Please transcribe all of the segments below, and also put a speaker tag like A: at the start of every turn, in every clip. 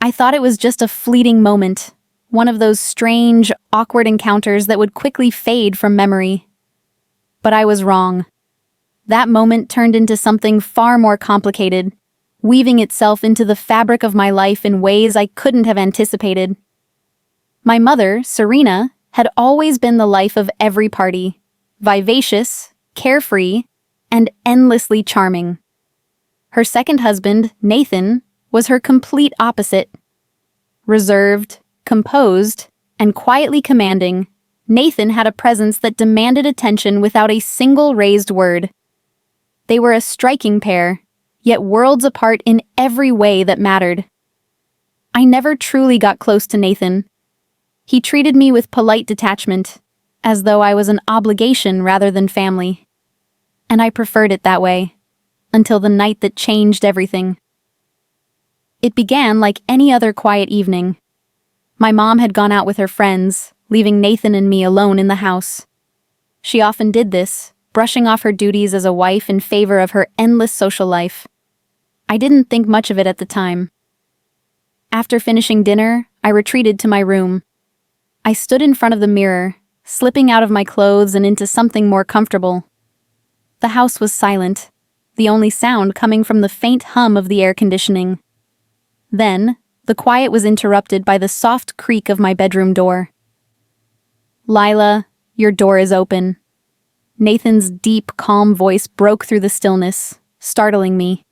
A: I thought it was just a fleeting moment, one of those strange, awkward encounters that would quickly fade from memory. But I was wrong. That moment turned into something far more complicated, weaving itself into the fabric of my life in ways I couldn't have anticipated. My mother, Serena, had always been the life of every party, vivacious, carefree, and endlessly charming. Her second husband, Nathan, was her complete opposite. Reserved, composed, and quietly commanding, Nathan had a presence that demanded attention without a single raised word. They were a striking pair, yet worlds apart in every way that mattered. I never truly got close to Nathan. He treated me with polite detachment, as though I was an obligation rather than family. And I preferred it that way, until the night that changed everything. It began like any other quiet evening. My mom had gone out with her friends, leaving Nathan and me alone in the house. She often did this, brushing off her duties as a wife in favor of her endless social life. I didn't think much of it at the time. After finishing dinner, I retreated to my room. I stood in front of the mirror, slipping out of my clothes and into something more comfortable. The house was silent, the only sound coming from the faint hum of the air conditioning. Then, the quiet was interrupted by the soft creak of my bedroom door. "Lila, your door is open." Nathan's deep, calm voice broke through the stillness, startling me.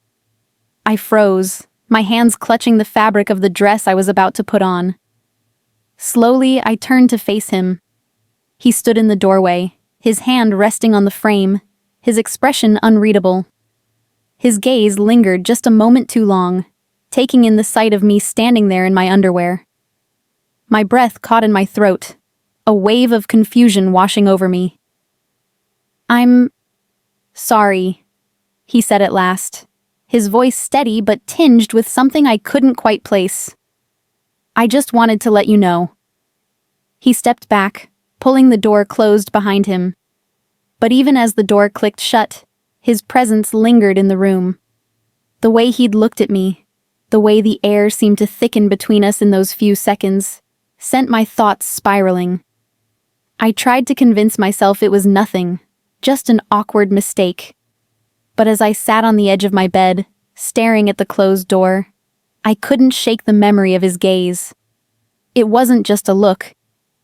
A: I froze, my hands clutching the fabric of the dress I was about to put on. Slowly, I turned to face him. He stood in the doorway, his hand resting on the frame, his expression unreadable. His gaze lingered just a moment too long, taking in the sight of me standing there in my underwear. My breath caught in my throat, a wave of confusion washing over me. "I'm sorry," he said at last, his voice steady but tinged with something I couldn't quite place. "I just wanted to let you know." He stepped back, pulling the door closed behind him. But even as the door clicked shut, his presence lingered in the room. The way he'd looked at me, the way the air seemed to thicken between us in those few seconds, sent my thoughts spiraling. I tried to convince myself it was nothing, just an awkward mistake. But as I sat on the edge of my bed, staring at the closed door, I couldn't shake the memory of his gaze. It wasn't just a look.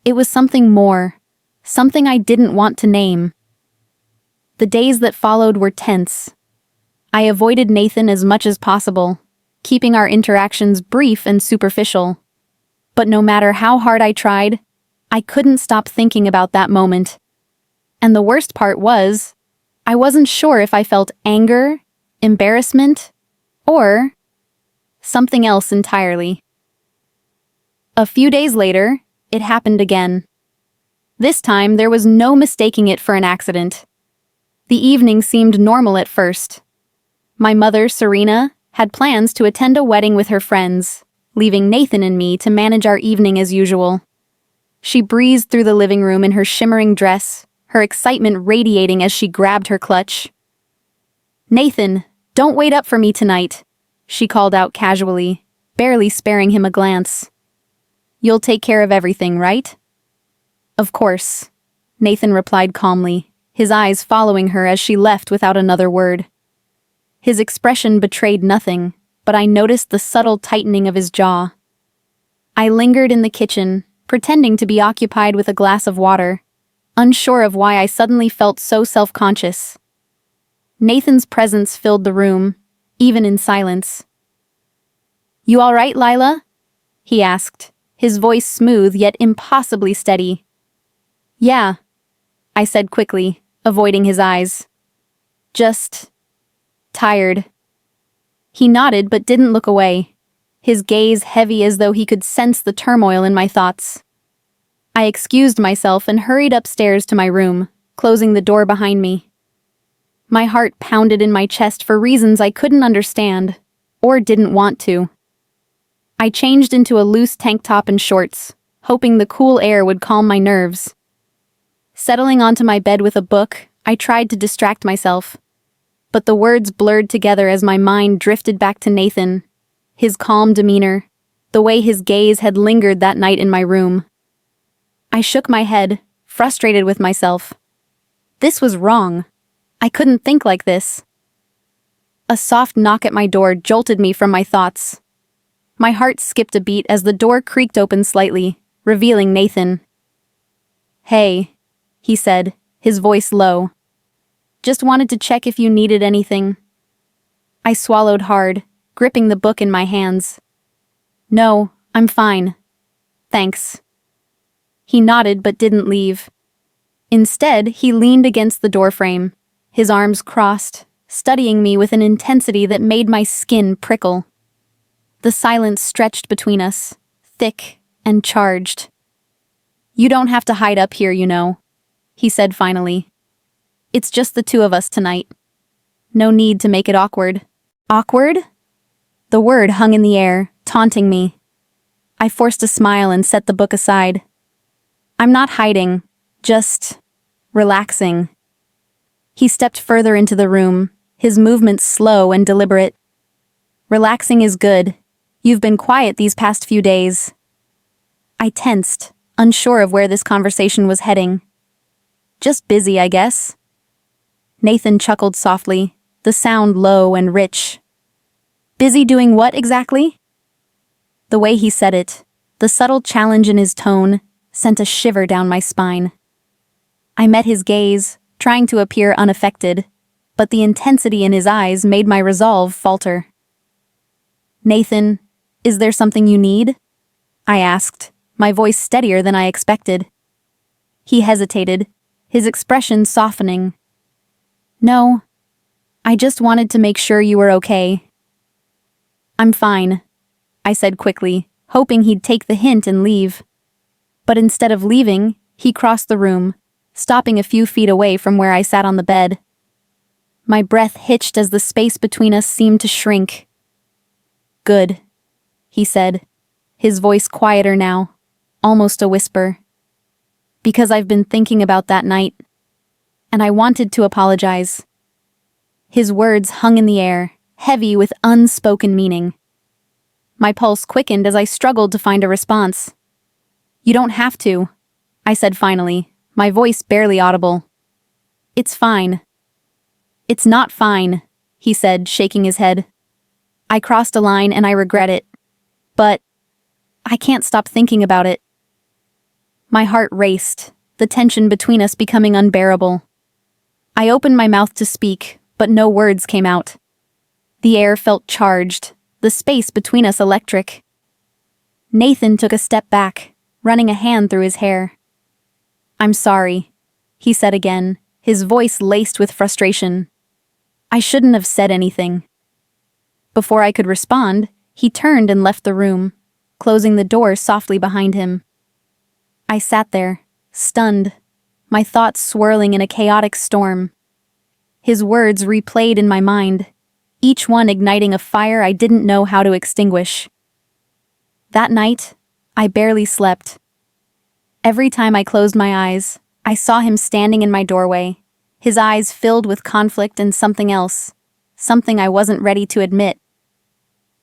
A: It was something more, something I didn't want to name. The days that followed were tense. I avoided Nathan as much as possible, keeping our interactions brief and superficial. But no matter how hard I tried, I couldn't stop thinking about that moment. And the worst part was, I wasn't sure if I felt anger, embarrassment, or something else entirely. A few days later, it happened again. This time, there was no mistaking it for an accident. The evening seemed normal at first. My mother, Serena, had plans to attend a wedding with her friends, leaving Nathan and me to manage our evening as usual. She breezed through the living room in her shimmering dress, her excitement radiating as she grabbed her clutch. "Nathan, don't wait up for me tonight," she called out casually, barely sparing him a glance. "You'll take care of everything, right?" "Of course," Nathan replied calmly, his eyes following her as she left without another word. His expression betrayed nothing, but I noticed the subtle tightening of his jaw. I lingered in the kitchen, pretending to be occupied with a glass of water, unsure of why I suddenly felt so self-conscious. Nathan's presence filled the room, even in silence. "You all right, Lila?" he asked, his voice smooth yet impossibly steady. "Yeah," I said quickly, avoiding his eyes. "Just tired." He nodded but didn't look away, his gaze heavy as though he could sense the turmoil in my thoughts. I excused myself and hurried upstairs to my room, closing the door behind me. My heart pounded in my chest for reasons I couldn't understand, or didn't want to. I changed into a loose tank top and shorts, hoping the cool air would calm my nerves. Settling onto my bed with a book, I tried to distract myself. But the words blurred together as my mind drifted back to Nathan, his calm demeanor, the way his gaze had lingered that night in my room. I shook my head, frustrated with myself. This was wrong. I couldn't think like this. A soft knock at my door jolted me from my thoughts. My heart skipped a beat as the door creaked open slightly, revealing Nathan. "Hey," he said, his voice low. "Just wanted to check if you needed anything." I swallowed hard, gripping the book in my hands. "No, I'm fine. Thanks." He nodded but didn't leave. Instead, he leaned against the doorframe, his arms crossed, studying me with an intensity that made my skin prickle. The silence stretched between us, thick and charged. "You don't have to hide up here, you know," he said finally. "It's just the two of us tonight. No need to make it awkward." Awkward? The word hung in the air, taunting me. I forced a smile and set the book aside. "I'm not hiding, just relaxing." He stepped further into the room, his movements slow and deliberate. "Relaxing is good. You've been quiet these past few days." I tensed, unsure of where this conversation was heading. "Just busy, I guess." Nathan chuckled softly, the sound low and rich. "Busy doing what exactly?" The way he said it, the subtle challenge in his tone, sent a shiver down my spine. I met his gaze, trying to appear unaffected, but the intensity in his eyes made my resolve falter. "Nathan, is there something you need?" I asked, my voice steadier than I expected. He hesitated, his expression softening. "No, I just wanted to make sure you were okay." "I'm fine," I said quickly, hoping he'd take the hint and leave. But instead of leaving, he crossed the room, stopping a few feet away from where I sat on the bed. My breath hitched as the space between us seemed to shrink. "Good," he said, his voice quieter now, almost a whisper. "Because I've been thinking about that night, and I wanted to apologize." His words hung in the air, heavy with unspoken meaning. My pulse quickened as I struggled to find a response. "You don't have to," I said finally, my voice barely audible. "It's fine." "It's not fine," he said, shaking his head. "I crossed a line and I regret it. But I can't stop thinking about it." My heart raced, the tension between us becoming unbearable. I opened my mouth to speak, but no words came out. The air felt charged, the space between us electric. Nathan took a step back, running a hand through his hair. "I'm sorry," he said again, his voice laced with frustration. "I shouldn't have said anything." Before I could respond, he turned and left the room, closing the door softly behind him. I sat there, stunned, my thoughts swirling in a chaotic storm. His words replayed in my mind, each one igniting a fire I didn't know how to extinguish. That night, I barely slept. Every time I closed my eyes, I saw him standing in my doorway, his eyes filled with conflict and something else, something I wasn't ready to admit.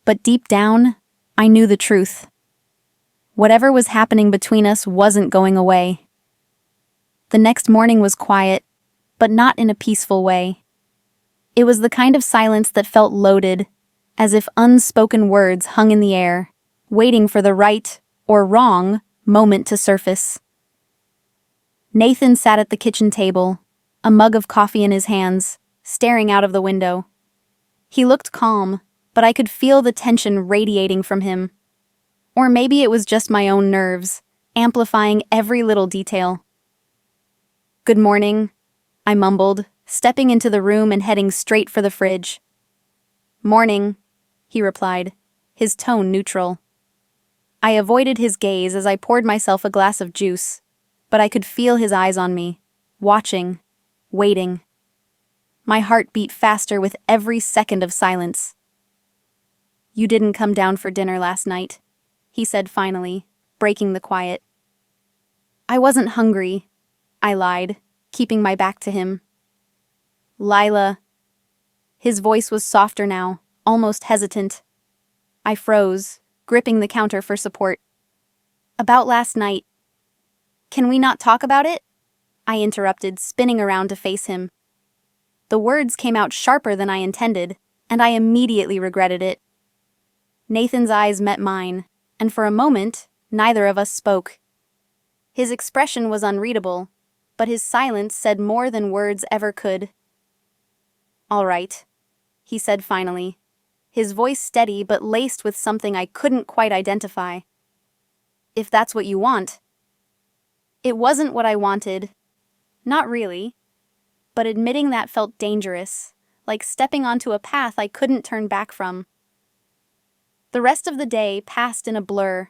A: But deep down, I knew the truth. Whatever was happening between us wasn't going away. The next morning was quiet, but not in a peaceful way. It was the kind of silence that felt loaded, as if unspoken words hung in the air, waiting for the right, or wrong, moment to surface. Nathan sat at the kitchen table, a mug of coffee in his hands, staring out of the window. He looked calm, but I could feel the tension radiating from him. Or maybe it was just my own nerves, amplifying every little detail. "Good morning," I mumbled, stepping into the room and heading straight for the fridge. "Morning," he replied, his tone neutral. I avoided his gaze as I poured myself a glass of juice, but I could feel his eyes on me, watching, waiting. My heart beat faster with every second of silence. "You didn't come down for dinner last night," he said finally, breaking the quiet. "I wasn't hungry," I lied, keeping my back to him. "Lila." His voice was softer now, almost hesitant. I froze, gripping the counter for support. About last night. Can we not talk about it? I interrupted, spinning around to face him. The words came out sharper than I intended, and I immediately regretted it. Nathan's eyes met mine, and for a moment, neither of us spoke. His expression was unreadable, but his silence said more than words ever could. "All right," he said finally, his voice steady but laced with something I couldn't quite identify. "If that's what you want." It wasn't what I wanted. Not really. But admitting that felt dangerous, like stepping onto a path I couldn't turn back from. The rest of the day passed in a blur.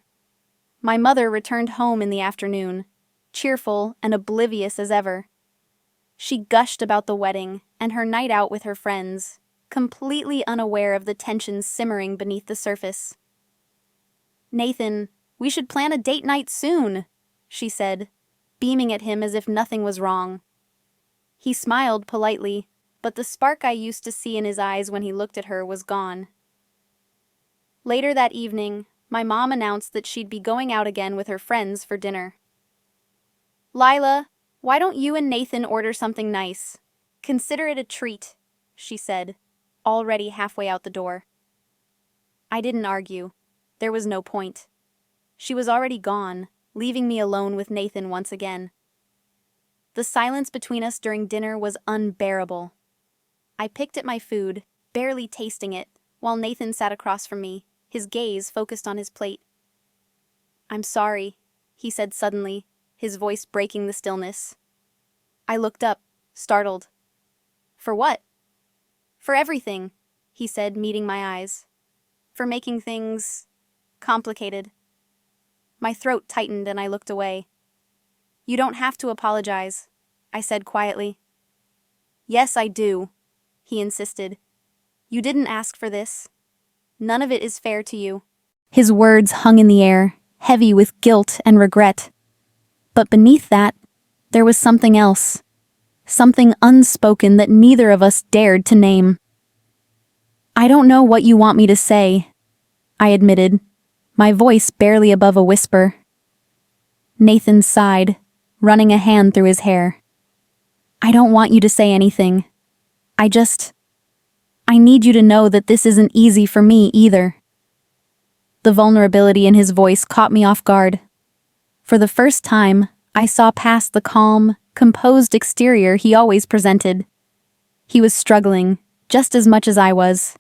A: My mother returned home in the afternoon, cheerful and oblivious as ever. She gushed about the wedding and her night out with her friends, completely unaware of the tensions simmering beneath the surface. "Nathan, we should plan a date night soon," she said, beaming at him as if nothing was wrong. He smiled politely, but the spark I used to see in his eyes when he looked at her was gone. Later that evening, my mom announced that she'd be going out again with her friends for dinner. "Lila, why don't you and Nathan order something nice? Consider it a treat," she said, already halfway out the door. I didn't argue. There was no point. She was already gone, leaving me alone with Nathan once again. The silence between us during dinner was unbearable. I picked at my food, barely tasting it, while Nathan sat across from me, his gaze focused on his plate. "I'm sorry," he said suddenly, his voice breaking the stillness. I looked up, startled. "For what?" "For everything," he said, meeting my eyes. "For making things complicated." My throat tightened and I looked away. "You don't have to apologize," I said quietly. "Yes, I do," he insisted. "You didn't ask for this. None of it is fair to you." His words hung in the air, heavy with guilt and regret. But beneath that, there was something else. Something unspoken that neither of us dared to name. "I don't know what you want me to say," I admitted, my voice barely above a whisper. Nathan sighed, running a hand through his hair. "I don't want you to say anything. I need you to know that this isn't easy for me either." The vulnerability in his voice caught me off guard. For the first time, I saw past the calm, composed exterior he always presented. He was struggling, just as much as I was.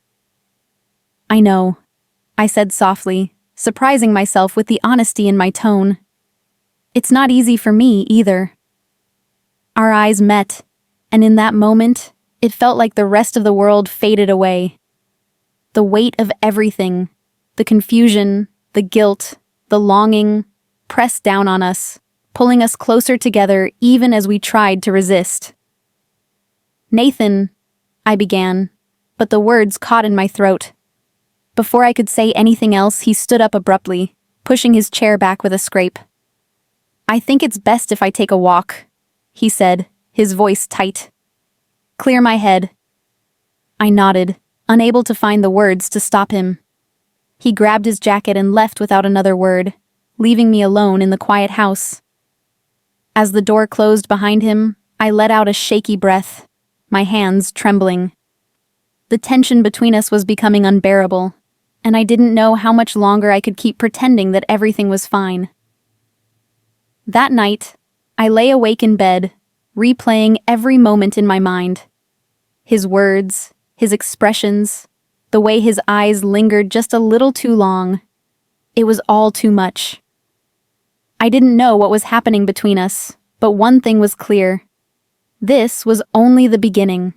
A: "I know," I said softly, surprising myself with the honesty in my tone. "It's not easy for me either." Our eyes met, and in that moment, it felt like the rest of the world faded away. The weight of everything, the confusion, the guilt, the longing, pressed down on us, pulling us closer together even as we tried to resist. "Nathan," I began, but the words caught in my throat. Before I could say anything else, he stood up abruptly, pushing his chair back with a scrape. "I think it's best if I take a walk," he said, his voice tight. "Clear my head." I nodded, unable to find the words to stop him. He grabbed his jacket and left without another word, leaving me alone in the quiet house. As the door closed behind him, I let out a shaky breath, my hands trembling. The tension between us was becoming unbearable, and I didn't know how much longer I could keep pretending that everything was fine. That night, I lay awake in bed, replaying every moment in my mind. His words, his expressions, the way his eyes lingered just a little too long. It was all too much. I didn't know what was happening between us, but one thing was clear. This was only the beginning.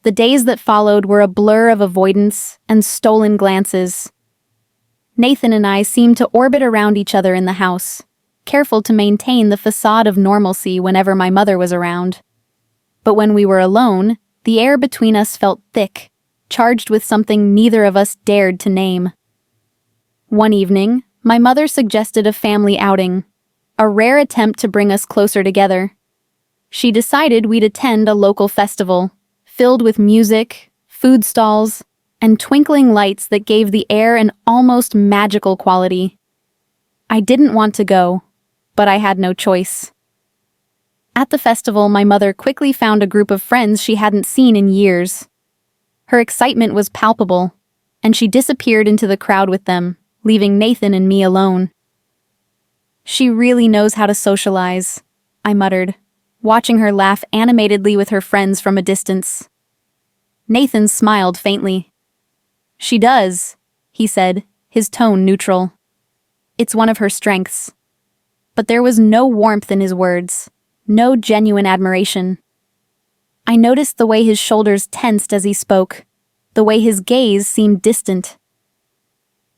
A: The days that followed were a blur of avoidance and stolen glances. Nathan and I seemed to orbit around each other in the house, careful to maintain the facade of normalcy whenever my mother was around. But when we were alone, the air between us felt thick, charged with something neither of us dared to name. One evening, my mother suggested a family outing, a rare attempt to bring us closer together. She decided we'd attend a local festival, filled with music, food stalls, and twinkling lights that gave the air an almost magical quality. I didn't want to go, but I had no choice. At the festival, my mother quickly found a group of friends she hadn't seen in years. Her excitement was palpable, and she disappeared into the crowd with them, leaving Nathan and me alone. "She really knows how to socialize," I muttered, watching her laugh animatedly with her friends from a distance. Nathan smiled faintly. "She does," he said, his tone neutral. "It's one of her strengths." But there was no warmth in his words, no genuine admiration. I noticed the way his shoulders tensed as he spoke, the way his gaze seemed distant.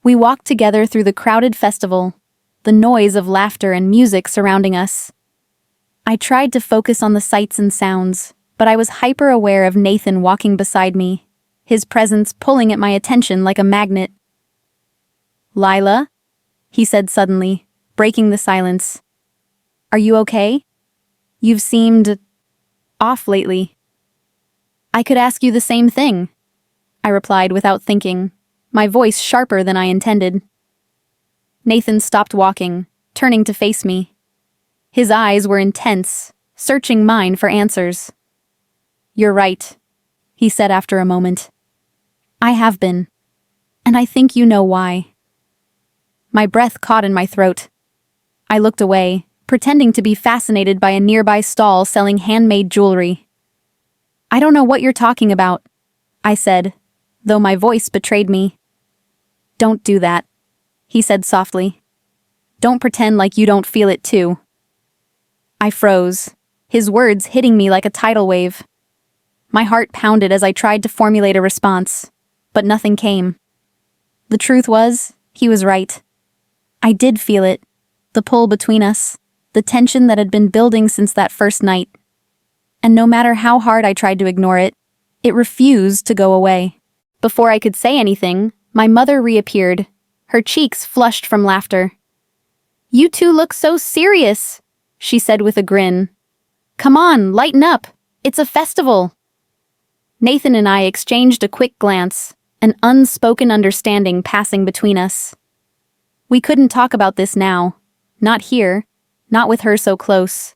A: We walked together through the crowded festival, the noise of laughter and music surrounding us. I tried to focus on the sights and sounds, but I was hyper-aware of Nathan walking beside me, his presence pulling at my attention like a magnet. "Lila?" he said suddenly, breaking the silence. "Are you okay? You've seemed off lately." "I could ask you the same thing," I replied without thinking, my voice sharper than I intended. Nathan stopped walking, turning to face me. His eyes were intense, searching mine for answers. "You're right," he said after a moment. "I have been, and I think you know why." My breath caught in my throat. I looked away, pretending to be fascinated by a nearby stall selling handmade jewelry. "I don't know what you're talking about," I said, though my voice betrayed me. "Don't do that," he said softly. "Don't pretend like you don't feel it too." I froze, his words hitting me like a tidal wave. My heart pounded as I tried to formulate a response, but nothing came. The truth was, he was right. I did feel it, the pull between us, the tension that had been building since that first night. And no matter how hard I tried to ignore it, it refused to go away. Before I could say anything, my mother reappeared, her cheeks flushed from laughter. "You two look so serious," she said with a grin. "Come on, lighten up. It's a festival." Nathan and I exchanged a quick glance, an unspoken understanding passing between us. We couldn't talk about this now. Not here, not with her so close.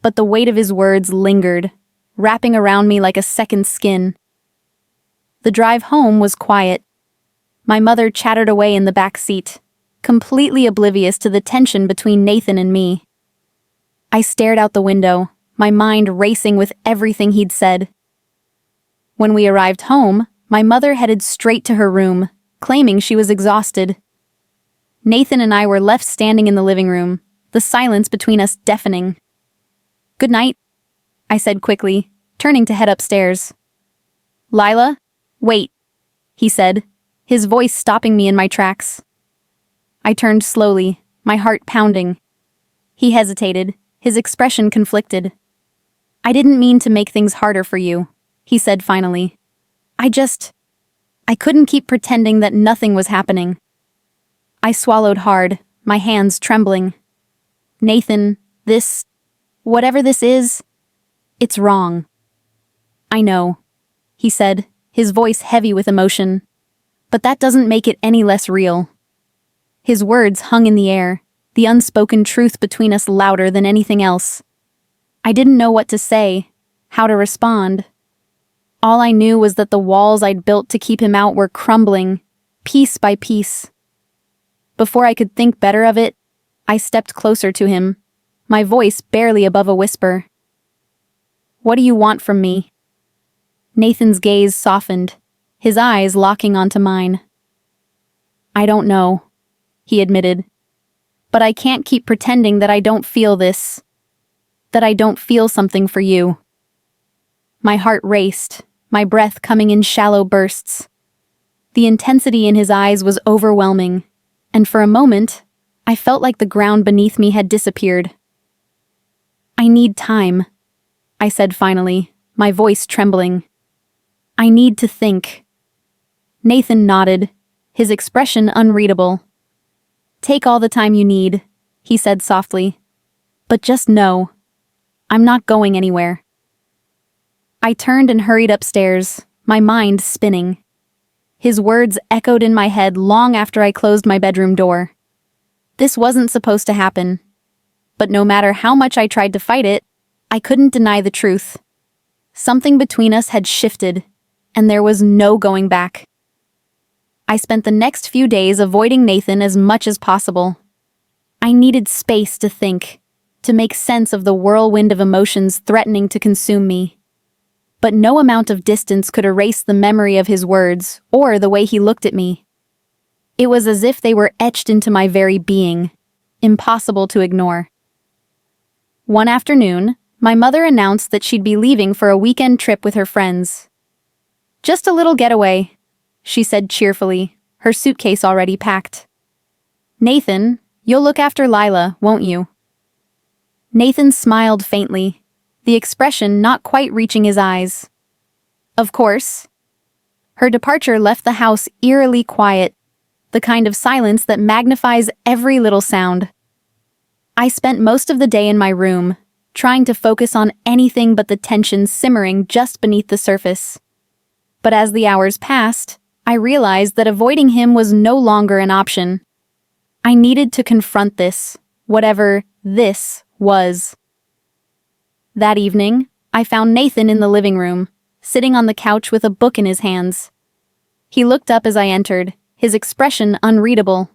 A: But the weight of his words lingered, wrapping around me like a second skin. The drive home was quiet. My mother chattered away in the back seat, completely oblivious to the tension between Nathan and me. I stared out the window, my mind racing with everything he'd said. When we arrived home, my mother headed straight to her room, claiming she was exhausted. Nathan and I were left standing in the living room, the silence between us deafening. "Good night," I said quickly, turning to head upstairs. "Lila, wait," he said, his voice stopping me in my tracks. I turned slowly, my heart pounding. He hesitated, his expression conflicted. "I didn't mean to make things harder for you," he said finally. I couldn't keep pretending that nothing was happening." I swallowed hard, my hands trembling. "Nathan, whatever this is, it's wrong." "I know," he said, his voice heavy with emotion. "But that doesn't make it any less real." His words hung in the air, the unspoken truth between us louder than anything else. I didn't know what to say, how to respond. All I knew was that the walls I'd built to keep him out were crumbling, piece by piece. Before I could think better of it, I stepped closer to him, my voice barely above a whisper. "What do you want from me?" Nathan's gaze softened, his eyes locking onto mine. "I don't know," he admitted. "But I can't keep pretending that I don't feel this, that I don't feel something for you." My heart raced, my breath coming in shallow bursts. The intensity in his eyes was overwhelming, and for a moment, I felt like the ground beneath me had disappeared. "I need time," I said finally, my voice trembling. "I need to think." Nathan nodded, his expression unreadable. "Take all the time you need," he said softly. "But just know, I'm not going anywhere." I turned and hurried upstairs, my mind spinning. His words echoed in my head long after I closed my bedroom door. This wasn't supposed to happen. But no matter how much I tried to fight it, I couldn't deny the truth. Something between us had shifted, and there was no going back. I spent the next few days avoiding Nathan as much as possible. I needed space to think, to make sense of the whirlwind of emotions threatening to consume me. But no amount of distance could erase the memory of his words or the way he looked at me. It was as if they were etched into my very being, impossible to ignore. One afternoon, my mother announced that she'd be leaving for a weekend trip with her friends. "Just a little getaway," she said cheerfully, her suitcase already packed. "Nathan, you'll look after Lila, won't you?" Nathan smiled faintly, the expression not quite reaching his eyes. "Of course." Her departure left the house eerily quiet, the kind of silence that magnifies every little sound. I spent most of the day in my room, trying to focus on anything but the tension simmering just beneath the surface. But as the hours passed, I realized that avoiding him was no longer an option. I needed to confront this, whatever this was. That evening, I found Nathan in the living room, sitting on the couch with a book in his hands. He looked up as I entered, his expression unreadable.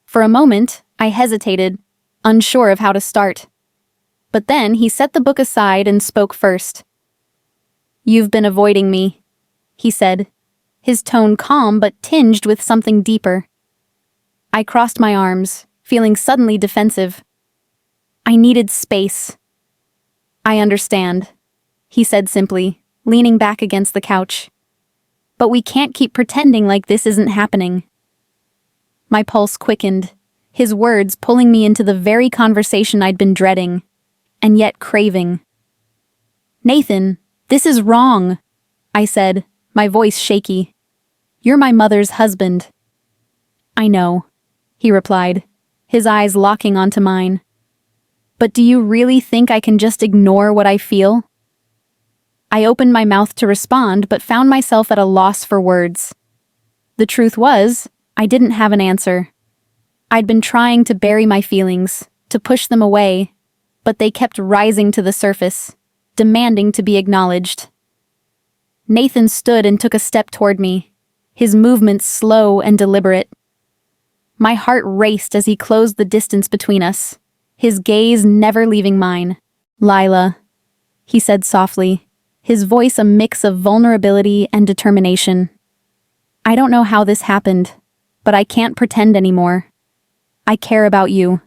A: For a moment, I hesitated, unsure of how to start. But then he set the book aside and spoke first. "You've been avoiding me," he said, his tone calm but tinged with something deeper. I crossed my arms, feeling suddenly defensive. I needed space. "I understand," he said simply, leaning back against the couch. "But we can't keep pretending like this isn't happening." My pulse quickened, his words pulling me into the very conversation I'd been dreading, and yet craving. "Nathan, this is wrong," I said, my voice shaky. "You're my mother's husband." "I know," he replied, his eyes locking onto mine. "But do you really think I can just ignore what I feel?" I opened my mouth to respond, but found myself at a loss for words. The truth was, I didn't have an answer. I'd been trying to bury my feelings, to push them away, but they kept rising to the surface, demanding to be acknowledged. Nathan stood and took a step toward me, his movements slow and deliberate. My heart raced as he closed the distance between us, his gaze never leaving mine. "Lila," he said softly, his voice a mix of vulnerability and determination. "I don't know how this happened, but I can't pretend anymore. I care about you,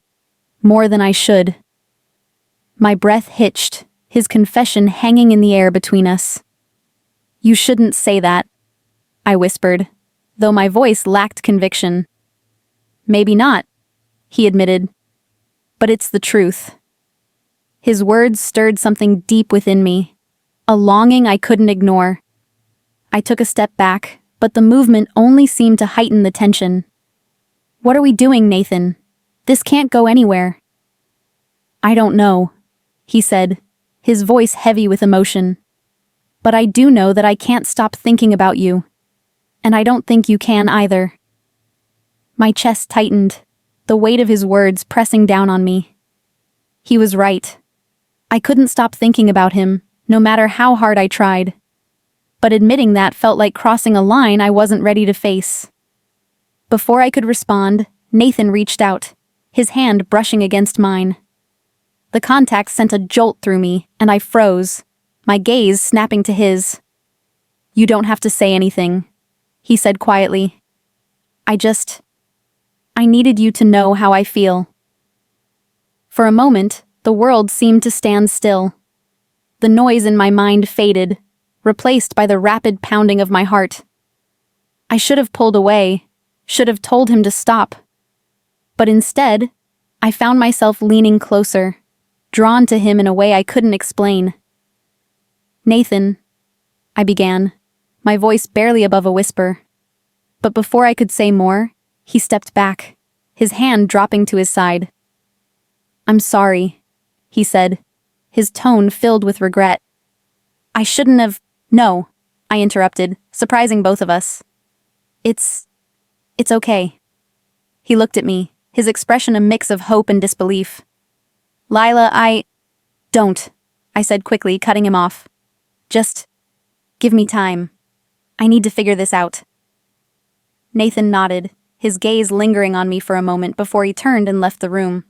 A: more than I should." My breath hitched, his confession hanging in the air between us. "You shouldn't say that," I whispered, though my voice lacked conviction. "Maybe not," he admitted, "but it's the truth." His words stirred something deep within me, a longing I couldn't ignore. I took a step back, but the movement only seemed to heighten the tension. "What are we doing, Nathan? This can't go anywhere." "I don't know," he said, his voice heavy with emotion. "But I do know that I can't stop thinking about you. And I don't think you can either." My chest tightened, the weight of his words pressing down on me. He was right. I couldn't stop thinking about him, no matter how hard I tried. But admitting that felt like crossing a line I wasn't ready to face. Before I could respond, Nathan reached out, his hand brushing against mine. The contact sent a jolt through me, and I froze, my gaze snapping to his. "You don't have to say anything," he said quietly. I needed you to know how I feel." For a moment, the world seemed to stand still. The noise in my mind faded, replaced by the rapid pounding of my heart. I should have pulled away, should have told him to stop. But instead, I found myself leaning closer, drawn to him in a way I couldn't explain. "Nathan," I began, my voice barely above a whisper. But before I could say more, he stepped back, his hand dropping to his side. "I'm sorry," he said, his tone filled with regret. "I shouldn't have—" "No," I interrupted, surprising both of us. It's okay. He looked at me, his expression a mix of hope and disbelief. Lila, Don't, I said quickly, cutting him off. Just give me time. I need to figure this out. Nathan nodded, his gaze lingering on me for a moment before he turned and left the room.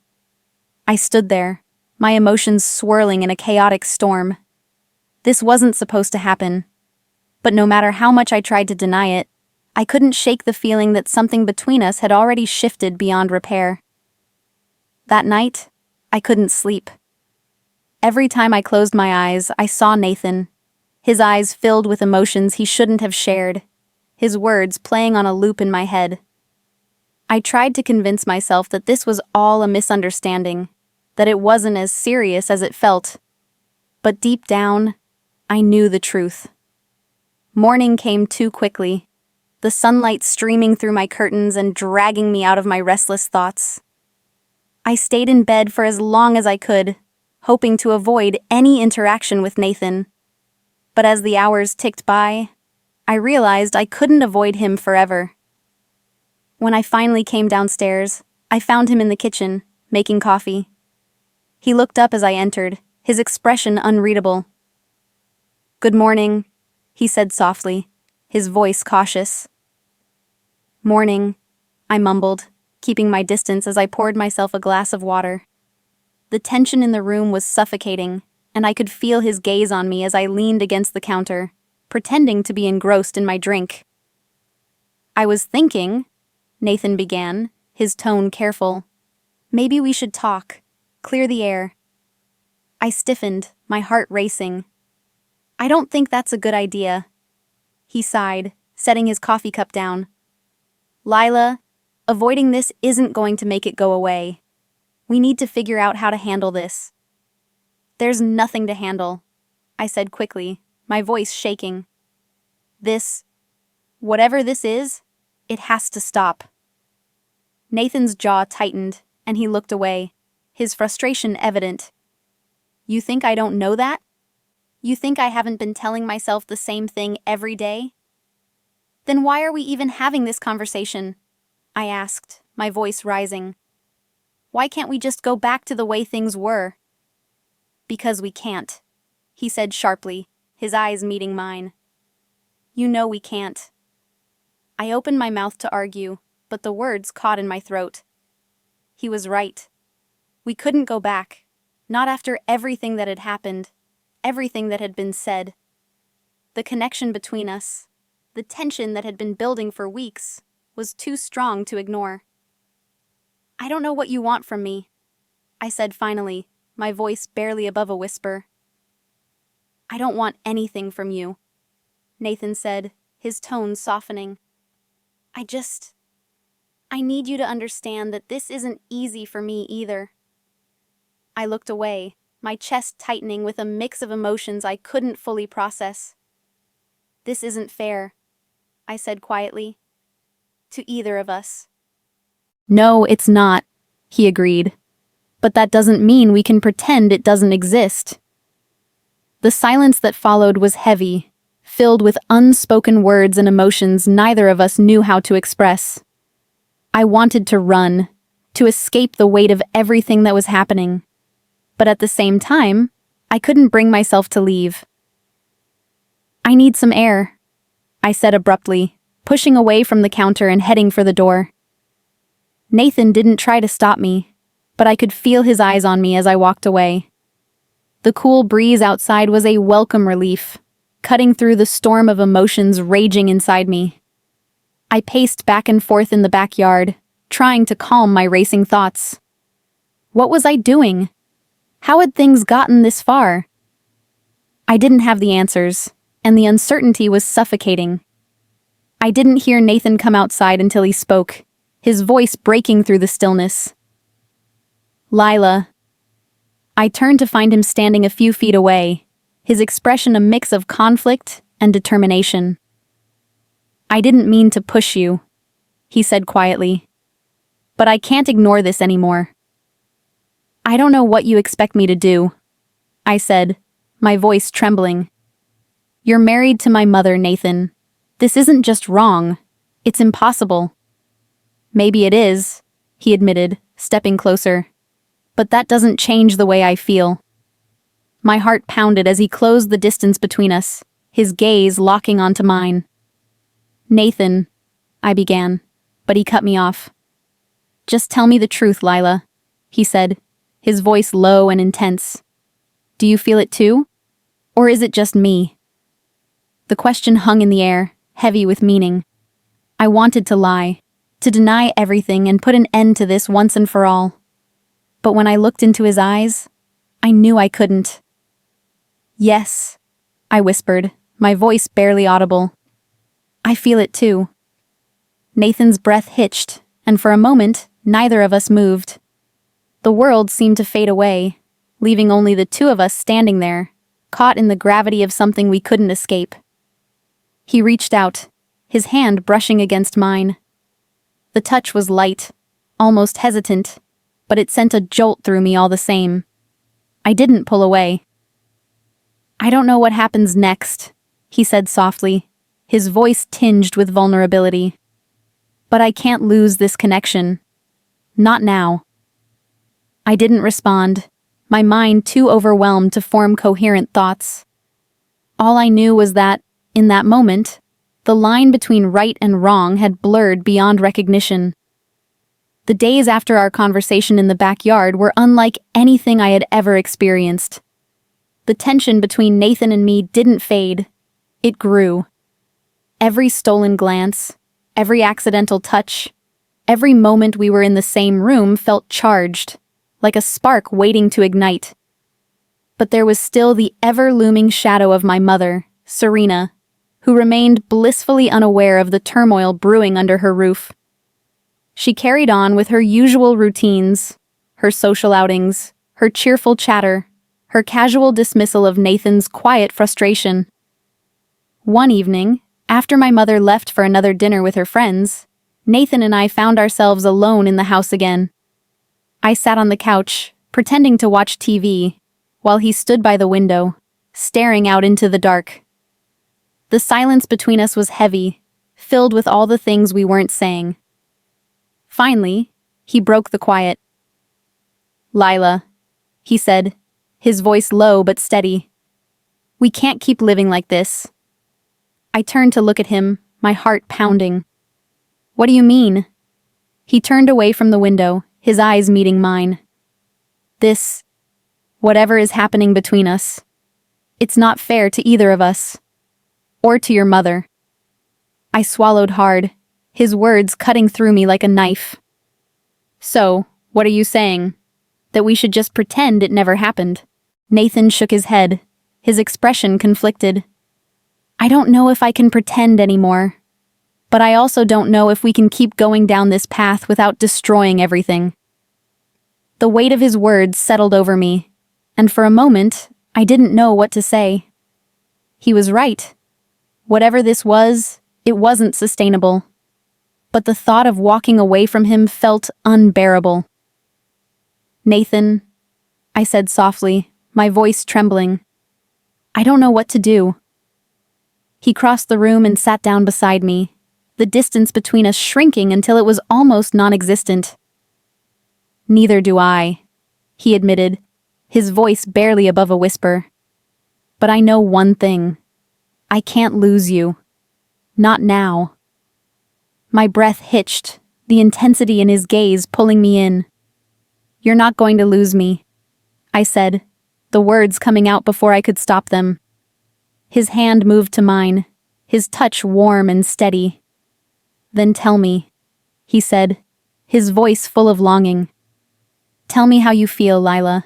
A: I stood there, my emotions swirling in a chaotic storm. This wasn't supposed to happen. But no matter how much I tried to deny it, I couldn't shake the feeling that something between us had already shifted beyond repair. That night, I couldn't sleep. Every time I closed my eyes, I saw Nathan, his eyes filled with emotions he shouldn't have shared, his words playing on a loop in my head. I tried to convince myself that this was all a misunderstanding, that it wasn't as serious as it felt. But deep down, I knew the truth. Morning came too quickly, the sunlight streaming through my curtains and dragging me out of my restless thoughts. I stayed in bed for as long as I could, hoping to avoid any interaction with Nathan. But as the hours ticked by, I realized I couldn't avoid him forever. When I finally came downstairs, I found him in the kitchen, making coffee. He looked up as I entered, his expression unreadable. "Good morning," he said softly, his voice cautious. "Morning," I mumbled, keeping my distance as I poured myself a glass of water. The tension in the room was suffocating, and I could feel his gaze on me as I leaned against the counter, pretending to be engrossed in my drink. "I was thinking," Nathan began, his tone careful. "Maybe we should talk, clear the air." I stiffened, my heart racing. "I don't think that's a good idea." He sighed, setting his coffee cup down. "Lila, avoiding this isn't going to make it go away. We need to figure out how to handle this." "There's nothing to handle," I said quickly, my voice shaking. Whatever this is, it has to stop." Nathan's jaw tightened, and he looked away, his frustration evident. "You think I don't know that? You think I haven't been telling myself the same thing every day? Then why are we even having this conversation?" I asked, my voice rising. "Why can't we just go back to the way things were?" "Because we can't," he said sharply, his eyes meeting mine. "You know we can't." I opened my mouth to argue, but the words caught in my throat. He was right. We couldn't go back, not after everything that had happened, everything that had been said. The connection between us, the tension that had been building for weeks, was too strong to ignore. "I don't know what you want from me," I said finally, my voice barely above a whisper. "I don't want anything from you," Nathan said, his tone softening. I need you to understand that this isn't easy for me either." I looked away, my chest tightening with a mix of emotions I couldn't fully process. "This isn't fair," I said quietly, "to either of us." "No, it's not," he agreed. "But that doesn't mean we can pretend it doesn't exist." The silence that followed was heavy, filled with unspoken words and emotions neither of us knew how to express. I wanted to run, to escape the weight of everything that was happening. But at the same time, I couldn't bring myself to leave. "I need some air," I said abruptly, pushing away from the counter and heading for the door. Nathan didn't try to stop me, but I could feel his eyes on me as I walked away. The cool breeze outside was a welcome relief, cutting through the storm of emotions raging inside me. I paced back and forth in the backyard, trying to calm my racing thoughts. What was I doing? How had things gotten this far? I didn't have the answers, and the uncertainty was suffocating. I didn't hear Nathan come outside until he spoke, his voice breaking through the stillness. "Lila." I turned to find him standing a few feet away, his expression a mix of conflict and determination. "I didn't mean to push you," he said quietly. "But I can't ignore this anymore." "I don't know what you expect me to do," I said, my voice trembling. "You're married to my mother, Nathan. This isn't just wrong. It's impossible. Maybe it is, he admitted, stepping closer. But that doesn't change the way I feel. My heart pounded as he closed the distance between us, his gaze locking onto mine. Nathan, I began, but he cut me off. Just tell me the truth, Lila, he said, his voice low and intense. Do you feel it too? Or is it just me? The question hung in the air, heavy with meaning. I wanted to lie, to deny everything and put an end to this once and for all. But when I looked into his eyes, I knew I couldn't. Yes, I whispered, my voice barely audible. I feel it too. Nathan's breath hitched, and for a moment, neither of us moved. The world seemed to fade away, leaving only the two of us standing there, caught in the gravity of something we couldn't escape. He reached out, his hand brushing against mine. The touch was light, almost hesitant, but it sent a jolt through me all the same. I didn't pull away. I don't know what happens next, he said softly, his voice tinged with vulnerability. But I can't lose this connection. Not now. I didn't respond, my mind too overwhelmed to form coherent thoughts. All I knew was that, in that moment, the line between right and wrong had blurred beyond recognition. The days after our conversation in the backyard were unlike anything I had ever experienced. The tension between Nathan and me didn't fade. It grew. Every stolen glance, every accidental touch, every moment we were in the same room felt charged, like a spark waiting to ignite. But there was still the ever-looming shadow of my mother, Serena, who remained blissfully unaware of the turmoil brewing under her roof. She carried on with her usual routines, her social outings, her cheerful chatter, her casual dismissal of Nathan's quiet frustration. One evening, after my mother left for another dinner with her friends, Nathan and I found ourselves alone in the house again. I sat on the couch, pretending to watch TV, while he stood by the window, staring out into the dark. The silence between us was heavy, filled with all the things we weren't saying. Finally, he broke the quiet. Lila, he said, his voice low but steady. We can't keep living like this. I turned to look at him, my heart pounding. What do you mean? He turned away from the window, his eyes meeting mine. Whatever is happening between us, it's not fair to either of us. Or to your mother. I swallowed hard, his words cutting through me like a knife. So, what are you saying? That we should just pretend it never happened? Nathan shook his head, his expression conflicted. I don't know if I can pretend anymore. But I also don't know if we can keep going down this path without destroying everything. The weight of his words settled over me, and for a moment, I didn't know what to say. He was right. Whatever this was, it wasn't sustainable. But the thought of walking away from him felt unbearable. Nathan, I said softly, my voice trembling. I don't know what to do. He crossed the room and sat down beside me, the distance between us shrinking until it was almost non-existent. Neither do I, he admitted, his voice barely above a whisper. But I know one thing. I can't lose you. Not now. My breath hitched, the intensity in his gaze pulling me in. You're not going to lose me, I said, the words coming out before I could stop them. His hand moved to mine, his touch warm and steady. Then tell me, he said, his voice full of longing. Tell me how you feel, Lila.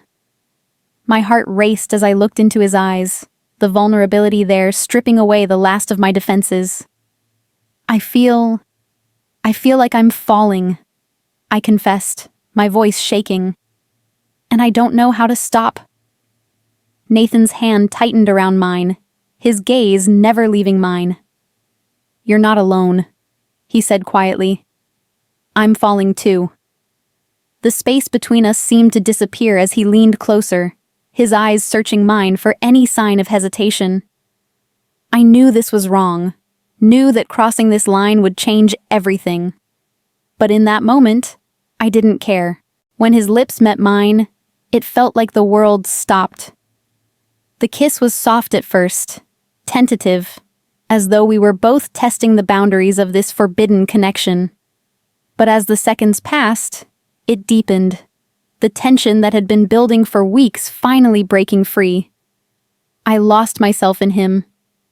A: My heart raced as I looked into his eyes, the vulnerability there stripping away the last of my defenses. I feel like I'm falling, I confessed, my voice shaking. And I don't know how to stop. Nathan's hand tightened around mine, his gaze never leaving mine. You're not alone, he said quietly. I'm falling too. The space between us seemed to disappear as he leaned closer, his eyes searching mine for any sign of hesitation. I knew this was wrong. knew that crossing this line would change everything. But in that moment, I didn't care. When his lips met mine, it felt like the world stopped. The kiss was soft at first, tentative, as though we were both testing the boundaries of this forbidden connection. But as the seconds passed, it deepened, the tension that had been building for weeks finally breaking free. I lost myself in him,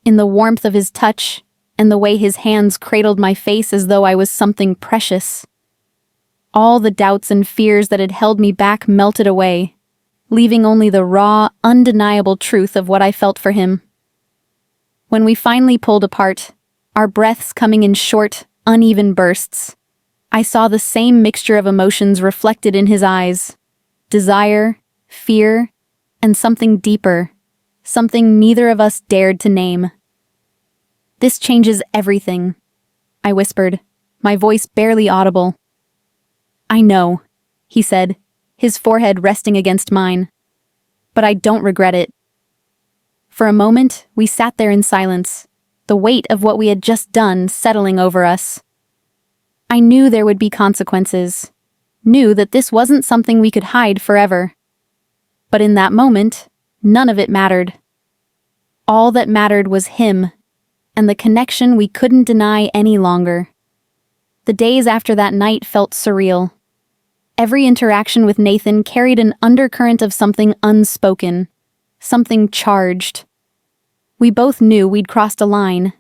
A: in the warmth of his touch, and the way his hands cradled my face as though I was something precious. All the doubts and fears that had held me back melted away, leaving only the raw, undeniable truth of what I felt for him. When we finally pulled apart, our breaths coming in short, uneven bursts, I saw the same mixture of emotions reflected in his eyes: desire, fear, and something deeper, something neither of us dared to name. "This changes everything," I whispered, my voice barely audible. "I know," he said, his forehead resting against mine. "But I don't regret it." For a moment, we sat there in silence, the weight of what we had just done settling over us. I knew there would be consequences, knew that this wasn't something we could hide forever. But in that moment, none of it mattered. All that mattered was him, and the connection we couldn't deny any longer. The days after that night felt surreal. Every interaction with Nathan carried an undercurrent of something unspoken, something charged. We both knew we'd crossed a line,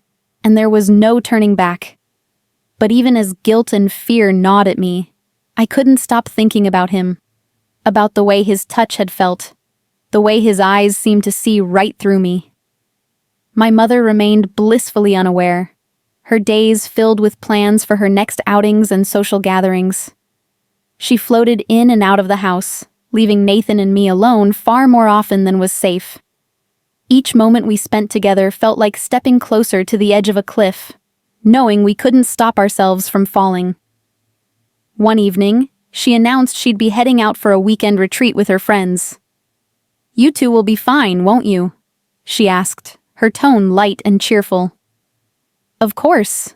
A: and there was no turning back. But even as guilt and fear gnawed at me, I couldn't stop thinking about him, about the way his touch had felt, the way his eyes seemed to see right through me. My mother remained blissfully unaware, her days filled with plans for her next outings and social gatherings. She floated in and out of the house, leaving Nathan and me alone far more often than was safe. Each moment we spent together felt like stepping closer to the edge of a cliff, knowing we couldn't stop ourselves from falling. One evening, she announced she'd be heading out for a weekend retreat with her friends. "You two will be fine, won't you?" she asked, her tone light and cheerful. "Of course,"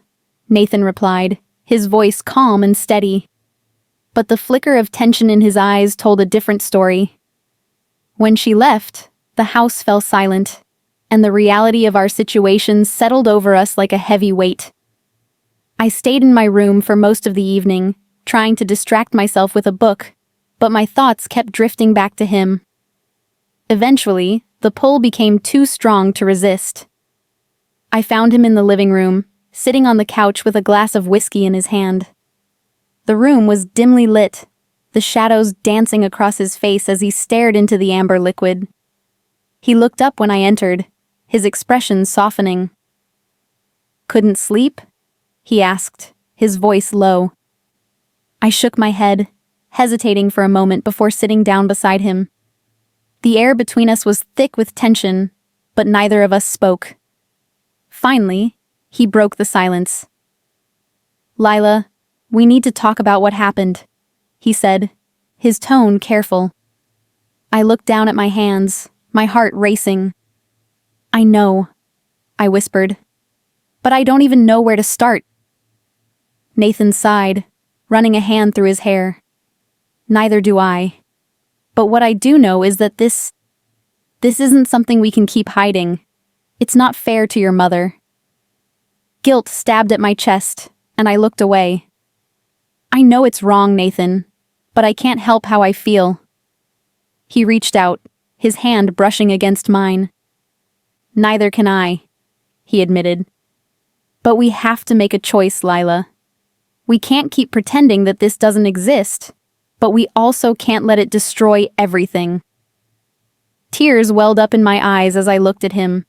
A: Nathan replied, his voice calm and steady. But the flicker of tension in his eyes told a different story. When she left, the house fell silent, and the reality of our situation settled over us like a heavy weight. I stayed in my room for most of the evening, trying to distract myself with a book, but my thoughts kept drifting back to him. Eventually, the pull became too strong to resist. I found him in the living room, sitting on the couch with a glass of whiskey in his hand. The room was dimly lit, the shadows dancing across his face as he stared into the amber liquid. He looked up when I entered, his expression softening. "Couldn't sleep?" he asked, his voice low. I shook my head, hesitating for a moment before sitting down beside him. The air between us was thick with tension, but neither of us spoke. Finally, he broke the silence. "Lila, we need to talk about what happened," he said, his tone careful. I looked down at my hands, my heart racing. "I know," I whispered, "but I don't even know where to start." Nathan sighed, running a hand through his hair. "Neither do I. But what I do know is that this isn't something we can keep hiding. It's not fair to your mother." Guilt stabbed at my chest, and I looked away. "I know it's wrong, Nathan, but I can't help how I feel." He reached out, his hand brushing against mine. "Neither can I," he admitted. "But we have to make a choice, Lila. We can't keep pretending that this doesn't exist, but we also can't let it destroy everything." Tears welled up in my eyes as I looked at him.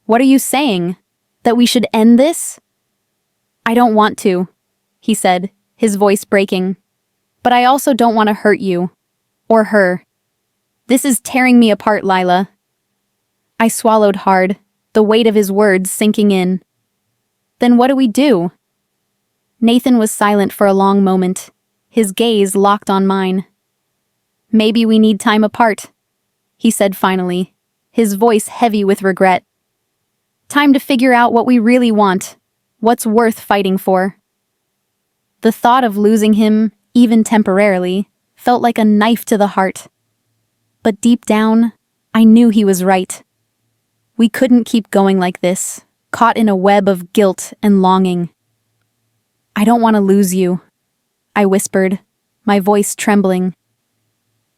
A: "What are you saying? That we should end this?" "I don't want to," he said, his voice breaking. "But I also don't want to hurt you. Or her. This is tearing me apart, Lila." I swallowed hard, the weight of his words sinking in. "Then what do we do?" Nathan was silent for a long moment, his gaze locked on mine. "Maybe we need time apart," he said finally, his voice heavy with regret. Time to figure out what we really want, what's worth fighting for. The thought of losing him, even temporarily, felt like a knife to the heart. But deep down, I knew he was right. We couldn't keep going like this, caught in a web of guilt and longing. I don't want to lose you, I whispered, my voice trembling.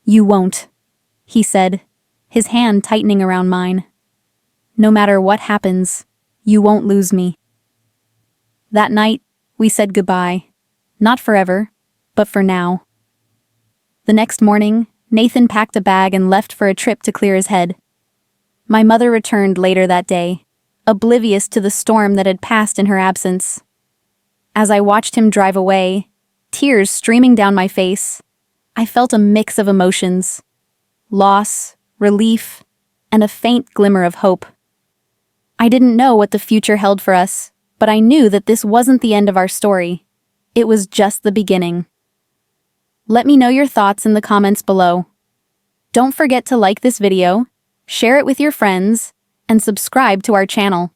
A: You won't, he said, his hand tightening around mine. No matter what happens, you won't lose me. That night, we said goodbye. Not forever, but for now. The next morning, Nathan packed a bag and left for a trip to clear his head. My mother returned later that day, oblivious to the storm that had passed in her absence. As I watched him drive away, tears streaming down my face, I felt a mix of emotions: loss, relief, and a faint glimmer of hope. I didn't know what the future held for us, but I knew that this wasn't the end of our story. It was just the beginning. Let me know your thoughts in the comments below. Don't forget to like this video, share it with your friends, and subscribe to our channel.